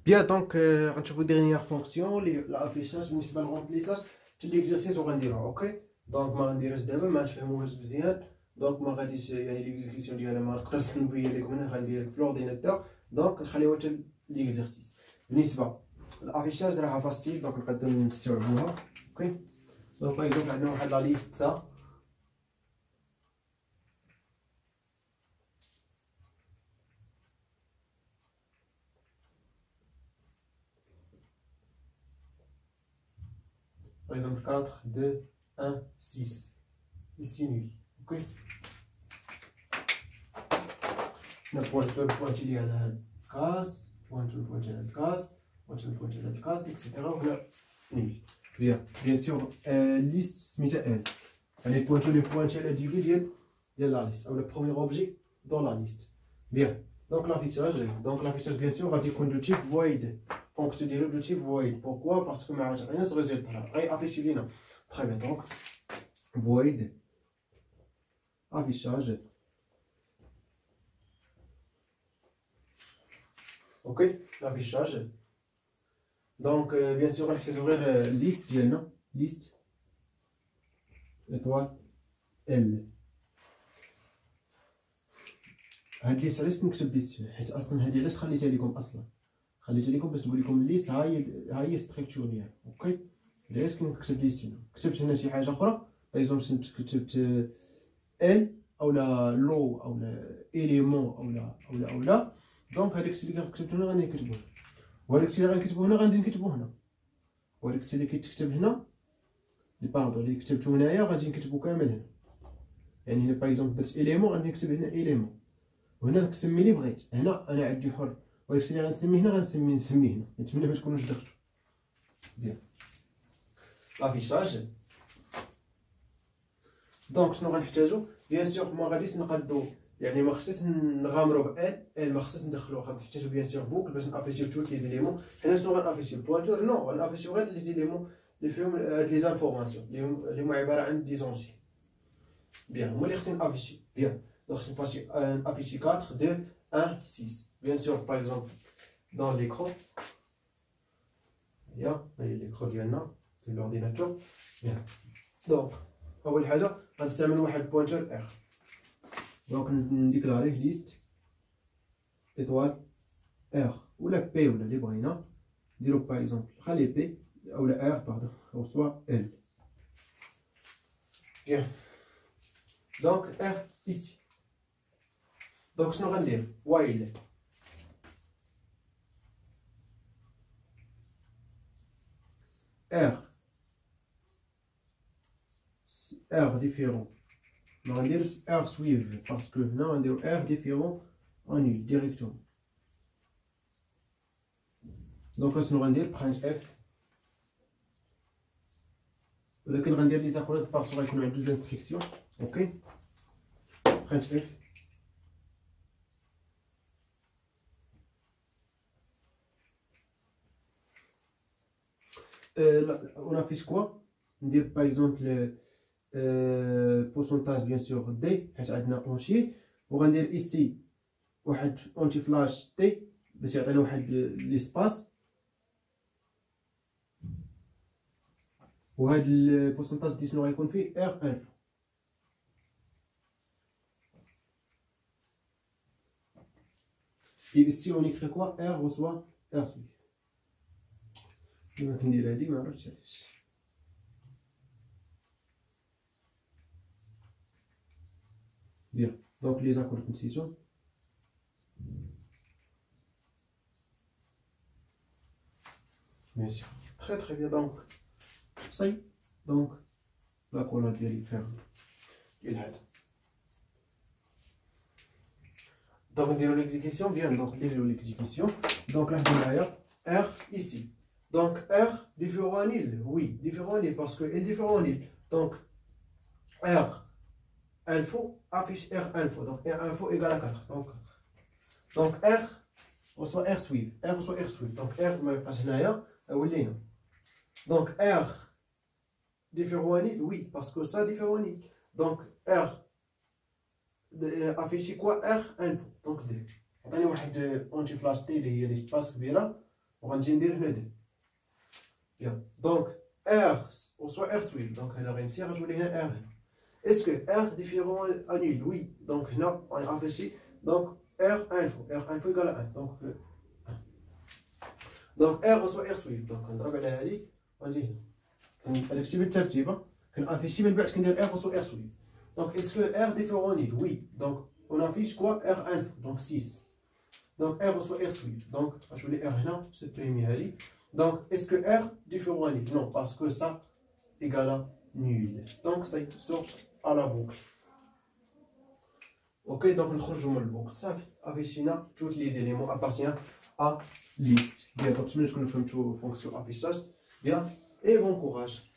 Bien, donc, غنشوفو dernière fonction l'affichage بالنسبة للرomplissage حتى l'exercice وغنديروها اوكي. دونك ما غنديرهاش دابا ما تفهموهاش مزيان، دونك ما غاديش يعني ليكزيكسيون ديالها ما نقدرش نبين لكم انا، غندير لك في لورديناتور. دونك نخليوها حتى ليكزيرسيس. بالنسبة للافيشاج راها فاسيل، دونك نقدروا نستوعبوها اوكي. دونك باغ اكزومبل عندنا واحد لا ليست par exemple 4, 2, 1, 6. Ici, nul. Ok. نبوانتي لي على هاد الكاز، نبوانتي على هاد الكاز، نبوانتي على هاد الكاز، اكسيتيرا، وهنا نيل. بيان سور ليست سميتها ال، يعني نبوانتي على ديبي ديال لا ليست او لو بروميير اوبجي دون لا ليست. بيان دونك لافيتاج بيان سور غادي يكون دو تيب فويد، فونكسيون ديالو دو تيب فويد. بوركوا باسكو ما غاتعطيناش ريزولت، غي افيشي لينا. تري بيان دونك void affichage. Ok, l'affichage. Donc bien sûr غنحتاجو غير liste ديالنا، liste étoile L. هاد ليست علاش كنكتب ليست؟ حيت اصلا هادي علاش خليتها لكم، اصلا خليتها لكم باش تقول لكم الليست ها هي ستركتور ديالها. اوكي، علاش كنكتب ليست هنا؟ كتبت هنا شي حاجه اخرى، باغ كتبت ال اولا لو اولا اليمون اولا دونك هذاك الشيء اللي كتبته هنا غادي نكتبو هنا، وهذاك الشيء اللي غنكتبو هنا غادي نكتبو هنا، وهذاك الشيء اللي كيتكتب هنا اللي كتبتو هنايا غادي نكتبو كامل هنا. يعني هنا باغ اكزومبل درت اليمون غادي نكتب هنا اليمون، وهنا نسمي اللي بغيت. هنا انا عندي حر، ولكن اللي غنسمي هنا غنسمي هنا. نتمنى ما تكونوش ضغطوا. بيان لافيشاج. دونك شنو غنحتاجو؟ بيان سور ما غاديش نقادو، يعني ما خصنيش نغامرو ال ما خصنيش ندخلو، غنحتاجو بيان سور بوكل باش نافيشيو توت لي زيليمون. حنا شنو غنافيشيو؟ بوانتور؟ نو، غنافيشيو غير لي زيليمون اللي فيهم هاد لي زانفورماسيون اللي هما عباره عن دي زونتي. بيان هما اللي خصني نافيشي. بيان دونك خصني نافيشي 4 2 1 6. بيان سور باغ اكزومبل دون ليكرون، هي ليكرون ديالنا في لورديناتور. بيان دونك اول حاجه غنستعمل واحد بوينتر ار. دونك نديكلاريه ليست ايطوال ار ولا بي ولا اللي بغينا نديرو. باغ اكزومبل خلي بي اولا ار باردون او سوا ال. بيان دونك ار ايسي. دونك شنو غندير؟ وايل ار ديفيرون. ما غنديروش ار سويف باسكو هنا غنديرو ار ديفيرون انيل ديريكتوم. دونك شنو غندير؟ برينت اف، ولكن غندير لي زاكولات باسكو غيكونوا عندو جوج انستركسيون. اوكي برينت اف on affiche quoi. ندير باغ اكزومبل pourcentage bien sûr دي حيت عندنا اونشي، وغندير ici واحد اونتي فلاش دي باش يعطينا واحد ليسباس، وهاد البورسونتاج دي شنو غيكون فيه؟ ار الف. et ici on écrit quoi؟ ار reçoit ار سويف. كيما كندير هادي ما عرفتش علاش. بيان دونك لي زاكور نسيتهم. بيان سور très bien. دونك صاي دونك لاكولا ديالي فيرم ديال هذا. دونك نديرو ليكزيكسيون. بيان دونك نديرو ليكزيكسيون. دونك لاحظوا معايا ار ici. Donc R différent en il, oui, différent en il, parce que il différent en il. Donc R info affiche R info, donc R info égale à 4. Donc R reçoit R suivre, R reçoit R suivre. Donc R ما يبقاش هنايا ولينا. Donc R différent en il, oui, parce que ça différent en il. Donc R affiche quoi? R info. Donc D. عطاني واحد اونتي فلاش تي اللي هي ليسباس كبيره. وغنجي ندير هنا دي. بيان دونك ار وسوا ار سويف، دونك هنا غنسي غتولي هنا ار هنا. اسكو ار ديفيرون ا نول؟ وي. دونك هنا غنافيشي دونك ار انفو ايكال 1. دونك ار وسوا ار سويف، دونك كنضرب على هادي وغنجي هنا كنكتب بالترتيب كنافيشي من بعد كندير ار وسوا ار سويف. دونك اسكو ار ديفيرون نول؟ وي. دونك on affiche quoi R info, donc 6. Donc R reçoit R suivi. Donc je vais R là, c'est premier. Donc est-ce que R différent à nul? Non, parce que ça égale à nul. Donc ça source à la boucle. Ok, donc nous rejoignons le boucle. Ça affiche tous les éléments appartiennent à liste. Bien, donc je vais nous faire une fonction affichage. Bien, et bon courage.